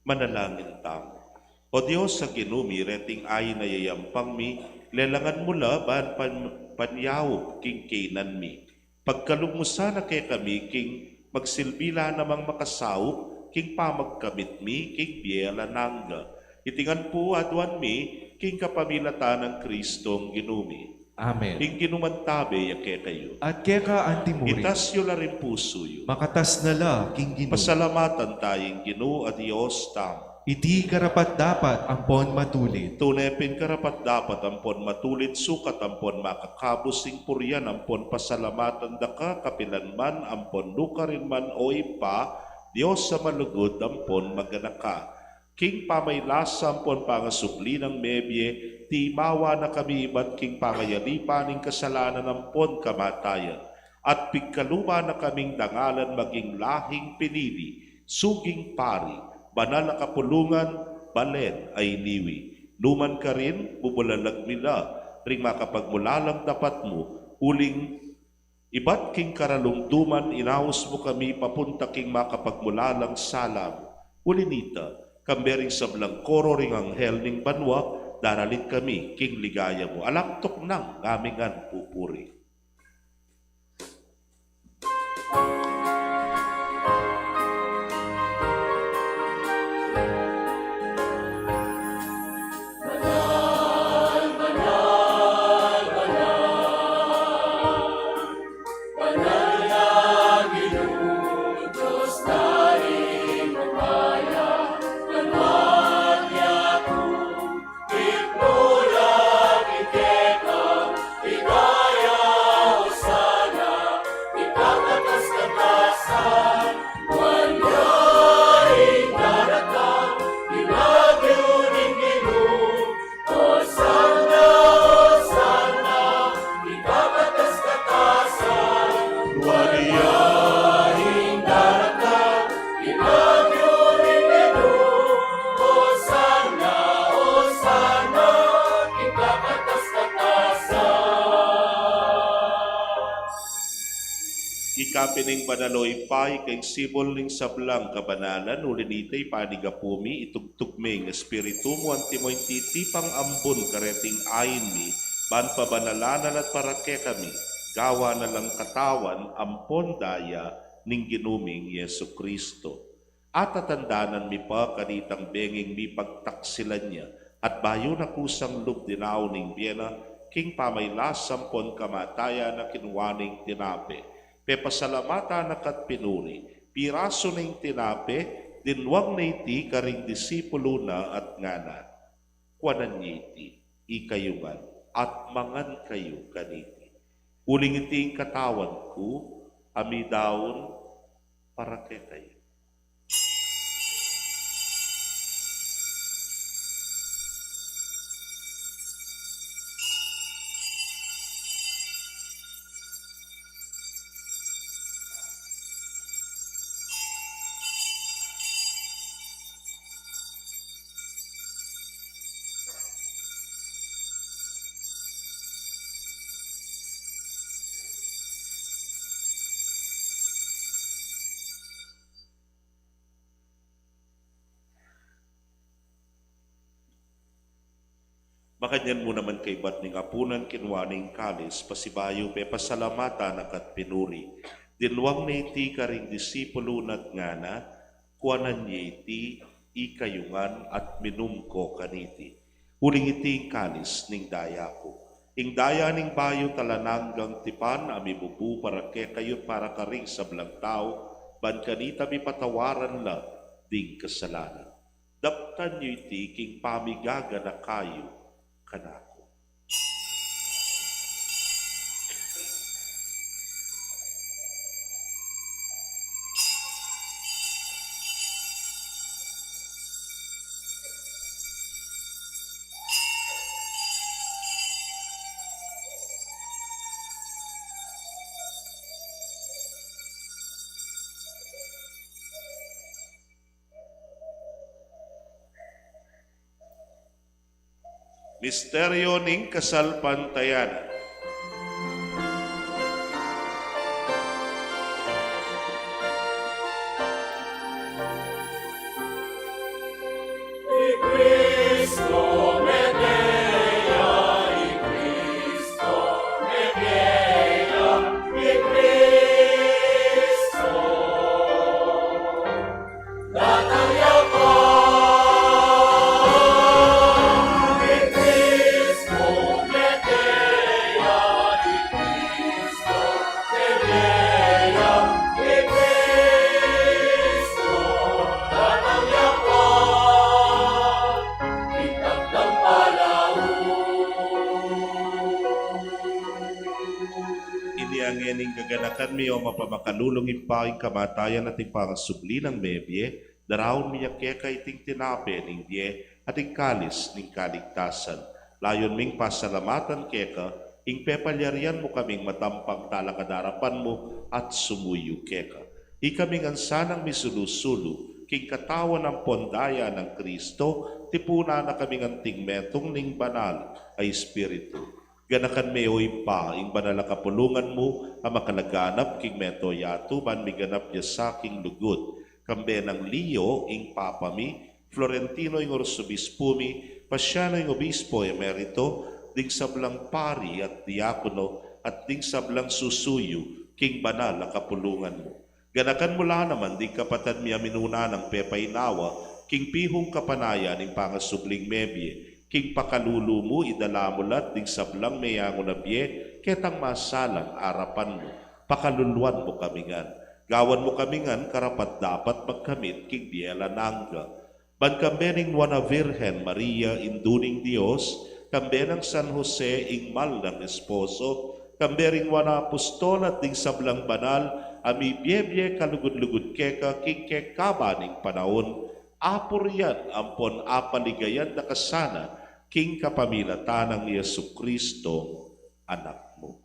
Manalangin tamo. O Diyos sa ginumi, reting ay nayayampang mi, lelangan mula ban panyaw king kainan mi. Pagkalugmusa na kay kami, king magsilbila namang makasawop, king pamagkamit mi, king biyela nangga. Itingan po adwan mi, king kapamilatan ng Kristong ginumi. Amen. King ginumantabe yake kayo. At keka antimuri, Itasyo la rin puso yo. makatas na la, king Ginoo. Pasalamatan tayong Ginoo at Diyos tamo. Iti karapat dapat ampon matulit. Tunepin karapat dapat ampon matulit sukat ampon makakabusing puryan ampon pasalamatan daka kapilan man ampon lukarin man o ipa Diyos sa malugod ampon maganaka. King pamaylasa ampon pangasubli ng mebye ti mawa na kami ibat king pangayalipaning kasalanan ampon kamatayan. At pigkaluma na kaming dangalan maging lahing pinili, suging pari, banal na kapulungan, balen ay niwi. Numan ka rin, bubulalag mila, ring makapagmulalang dapat mo, uling ibat king karalungduman, inaos mo kami papunta king makapagmulalang salam. Ulinita, kambering sablang koro ring anghel ning banwa, daralit kami king ligaya mo. Alaktok nang gamingan pupuri. Ikapining banaloy pay kay sibol ning sablang kabanalan ulinitay panigapumi itugtugming espiritu mo antimoy titipang ambon kareting ayin mi ban pabanalanan at parake kami gawa na lang katawan ampon daya ning ginuming Yesu Kristo. At tatandanan mi pa kanitang benging mi pagtaksilan niya at bayo na kusang lubdinaw ning biyena king pamaylas sampon kamataya na kinwaning tinape. Pepasalamata na kat pinuri, piraso na yung tinape, dinwang na iti karing disipulo na at ngana. Kwanan niya iti, ikayuman, at mangan kayo kaniti. Uling iti katawan ko, amidaon, para kay kayo. Makanyan mo naman kay bat ning apunan kinwaning kalis, pasibayo pe pasalamata na kat pinuri. Dinwang na iti karing disipulo nat ngana, kuanan niya iti ikayungan at minumko kaniti. Uling iti kalis ning daya ko. Ing daya ning bayo talananggang tipan, amibubu para ke kayo para karing sablang tao, ban kanita mi patawaran la ding kasalanan. Daptan niyo iti king pamigaga na kayo, kanako. Misteryo ning kasalpantayanan. Iniangening gaganakan mi o mapamakalulong ipaing kamatayan at ipangasubli ng bebye, darawon miya keka iting tinape ning die at kalis ning kaligtasan. Layon ming pasalamatan keka, ing pepalyarian mo kaming matampang talakadarapan mo at sumuyo keka. Ikaming ansanang misulusulu, king katawan ng pondaya ng Kristo, tipuna na kaming anting metong ning banal ay Espiritu. Ganakan meoy pa, ing banal na kapulungan mo, ang makalaganap king meto yato, ban miganap niya sa king lugod. Kambe ng Leo, ing papami, Florentino, ing orsobispo mi, Pasiano, ing obispo emerito, ding sablang pari at diakono, at ding sablang susuyo, king banal na kapulungan mo. Ganakan mula naman, ding kapatad mi aminuna ng pepainawa, king pihong kapanayan, ing pangasubling mebye, king pakalulu mo, idalamulat, ding sablang mayango na biye, ketang masalang arapan mo, pakaluluan mo kamingan. Gawan mo kamingan, karapat dapat magkamit, king biela nangga. Ban kambe ning Nuana Virgen Maria, induning Dios, kambe ng San Jose, ing mal ng esposo, kambe ring Nuana Apostol at ding sablang banal, ami biyebye kalugod-lugod keka, king kekabaning panahon, apor yan, ampon apaligayan na kasana, king kapamilatan ng Yesu Kristo, anak mo.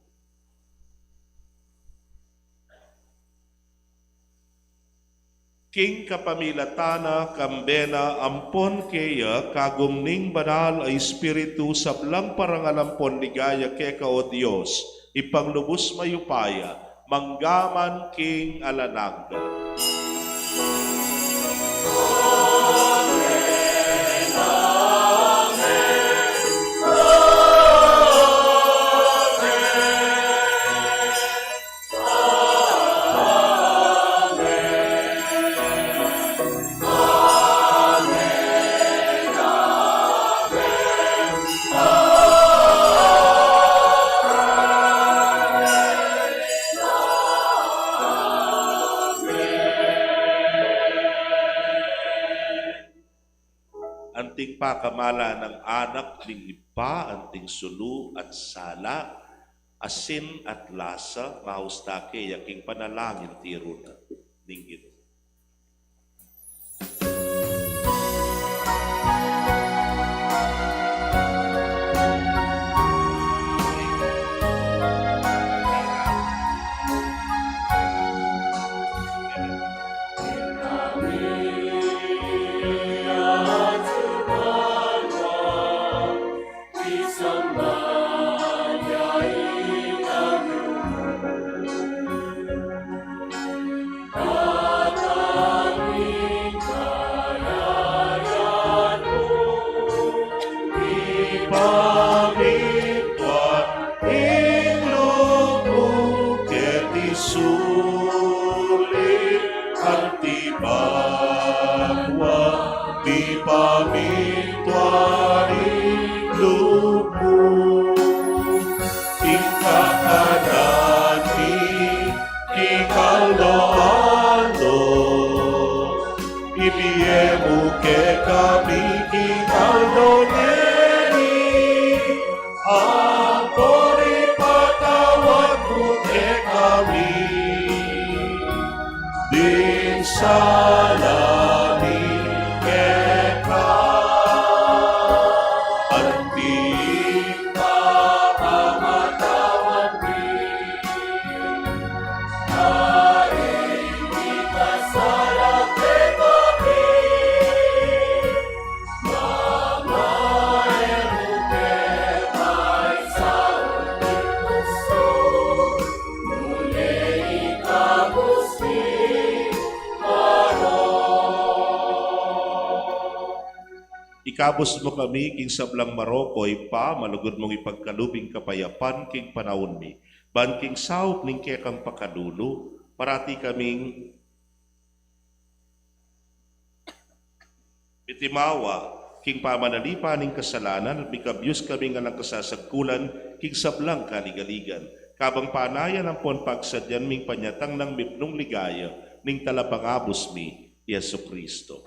King kapamilatana, kambena, ampon keya, kagumning banal ay Espiritu, sablang parangalampon ligaya keka o Diyos, ipanglubos mayupaya, manggaman king alanang. Anting pakamala ng anak ning ipa, anting sulu at sala, asin at lasa, mahustake yaking panalangin tiro na ning ito. Amen. Ikabos mo kami king sablang Marokoy pa, malugod mong ipagkalubing kapayapan king panahon mi. Ban king saup ning kekang pakadulo, parati kaming bitimawa, king pamanalipa ning kasalanan, at mikabyos kami nga nagkasasagkulan, king sablang kaligaligan. Kabang panayan ang pon pagsadyan ming panyatang ng mipnong ligaya, ning talapangabos mi, Yesu Kristo.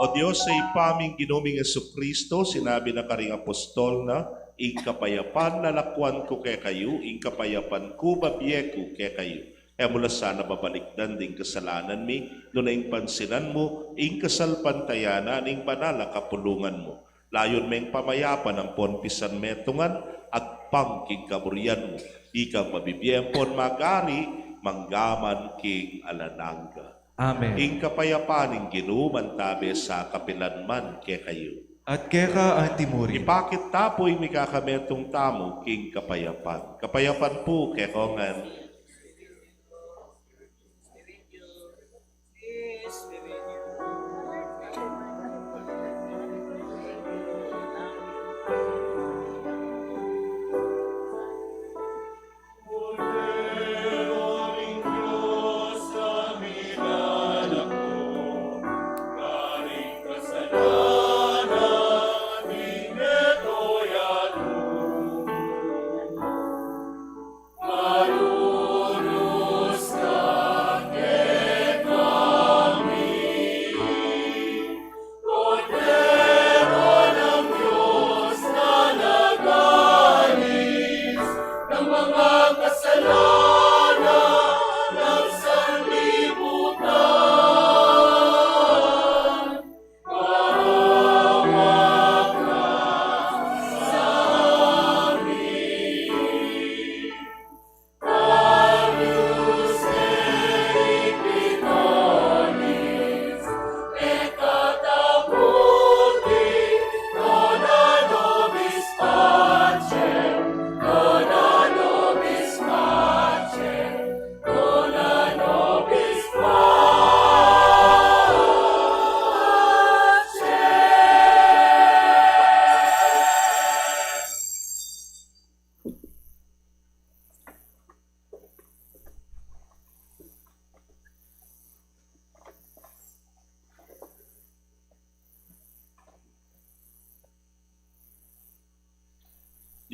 O Diyos, sa ipaming ginuming Yesu Kristo, sinabi na karing apostol na, ing kapayapan nalakwan ko kay kayo, ing kapayapan ko babiye ko kay kayo. E mula sana babalikdan ding kasalanan mi, no na ing pansinan mo, ing kasalpantayanan, ing banala kapulungan mo. Layon meng pamayapan ang ponpisan metungan, at pangking kaburian mo. Ikaw mabibiyang pon magari, manggaman king alananga. Amen. Ing kapayapan ing ginuman tabi sa kapilanman kay kayo. At keka ang timuri. Ipakit tapoy mi kakametong tamo king kapayapan. Kapayapan po kay kongan.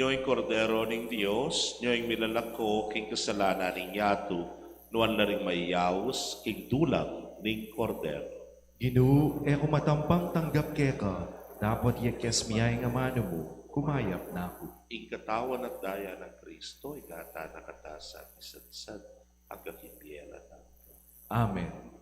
Nyo'y kordero ning Dios, nyo'y milalako king kasalanan ning yato, nuan na ring mayaws king dulang ning kordero. Ginoo, e kumatampang tanggap keka, dapat yakyas miyay nga mano mo, kumayap na ako. Ing katawan at daya ng Kristo, igata nakatasan, isadsad, hanggang himpiela na. Amen.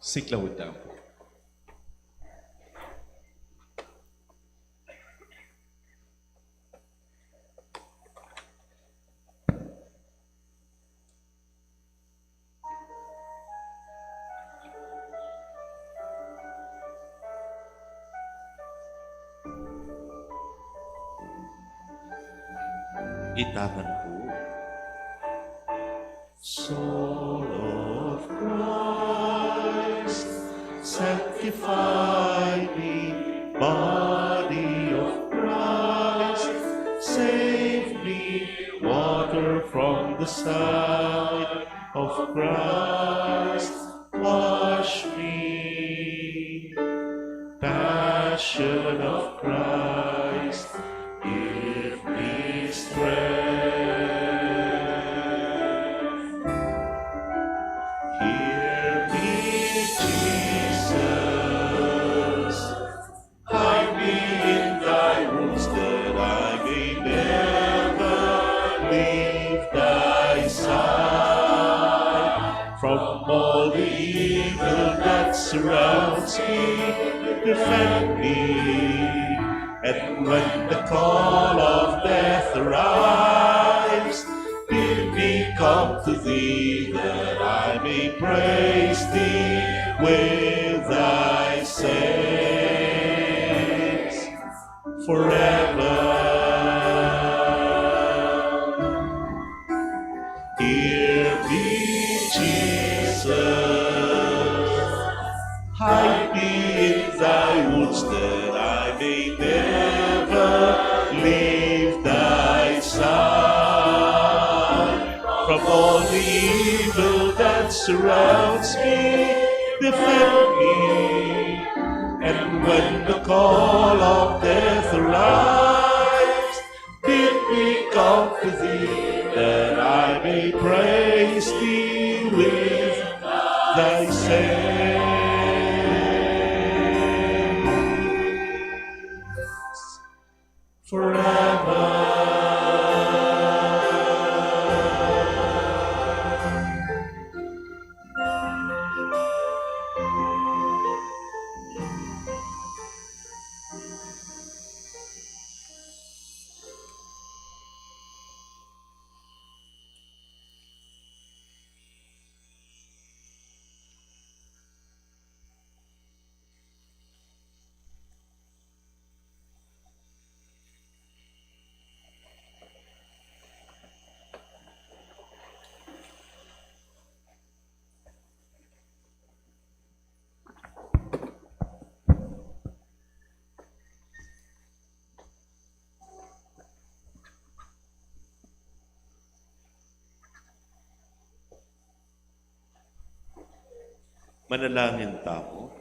Siklawod daw. Itangan po. Soul of Christ, sanctify me. Body of Christ, save me. Water from the side of Christ, wash me. Passion of Christ, give me strength. Hear me, Jesus. Hide me in thy wounds that I may never leave thy side. From all the evil that surrounds me, defend me. And when the call of death arrives, bid me come to thee, that I may praise thee with thy saints forever. Hear me, Jesus. Hide me in thy wounds, that I may never leave thy side. From all the evil that surrounds me, defend me. And when the call of death arrives, bid me come to thee, that I may praise thee with thy saints forever. Manalangin tamo.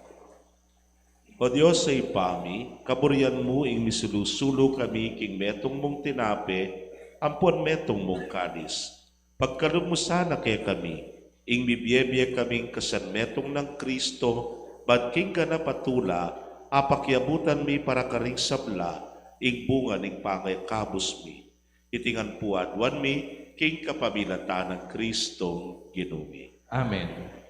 O Diyos sa ipami, kaburian mo ing misulusulo kami king metong mong tinape, ampon metong mong kalis. Pagkalumusan na kay kami, ing bibiyebye kaming kasan metong ng Kristo, bad king ka na patula, apakyabutan mi para karing sabla, ing bunga ning pangay kabus mi. Itingan puadwan mi, king kapamilatan ng Kristong ginumi. Amen.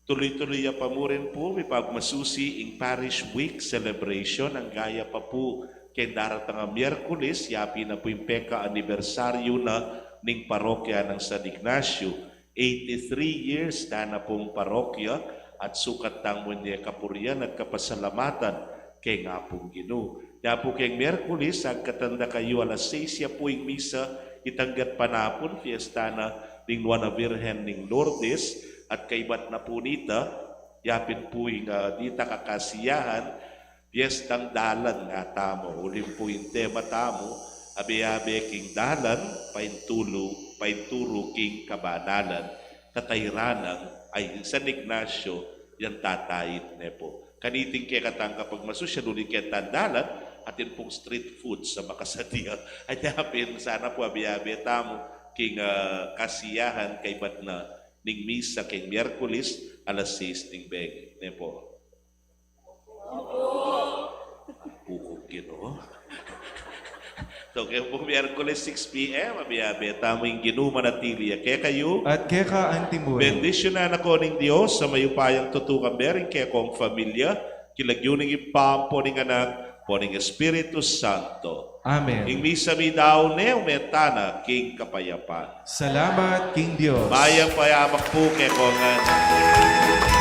Tuloy-tuloy pa mo rin po, may pagmasusi ing Parish Week celebration. Ang gaya pa po kay daratang ang Miyerkules, yapi na po yung peka anibersaryo na ning parokya ng San Ignacio. 83 years na pong parokya at sukat tang munya kapurian at kapasalamatan kay nga pong Ginoo. Ya po kay Miyerkules, ang katanda kayo alas 6 ya po yung misa, itanggat panapon, fiesta na ning Nuana Virgen ning Lourdes, at kaibat na po nita, yapin po yung dita kakasiyahan, piyestang dalan nga tamo. Ulim po yung tema tamo, abe-abe king dalan, painturo king kabanalan, katayranang ay San Ignacio, yan tatayit ne po. Kaniting kaya katang kapag masusyan ulit kaya tandalan, atin pong street food sa Makasadiya, ay yapin sana po abe-abe tamo, king kasiyahan, kaibat na ning misa kay Miyerkules alas 6 ning beg. Ne po. Pukog Ginoo. So kaya po Miyerkules 6 p.m. Abiyabe, tamo yung Ginoo manatili. Kaya kayo, At keka antimuno. bendisyon na ko ning Dios sa mayupayang tutukan berin kaya kong familia, kilagyuning ipampo ning anak, po ning Espiritu Santo. Amen. Ing misa mi daw ne umetana king kapayapan. Salamat, King Diyos. Mayang payamak po kay kongan.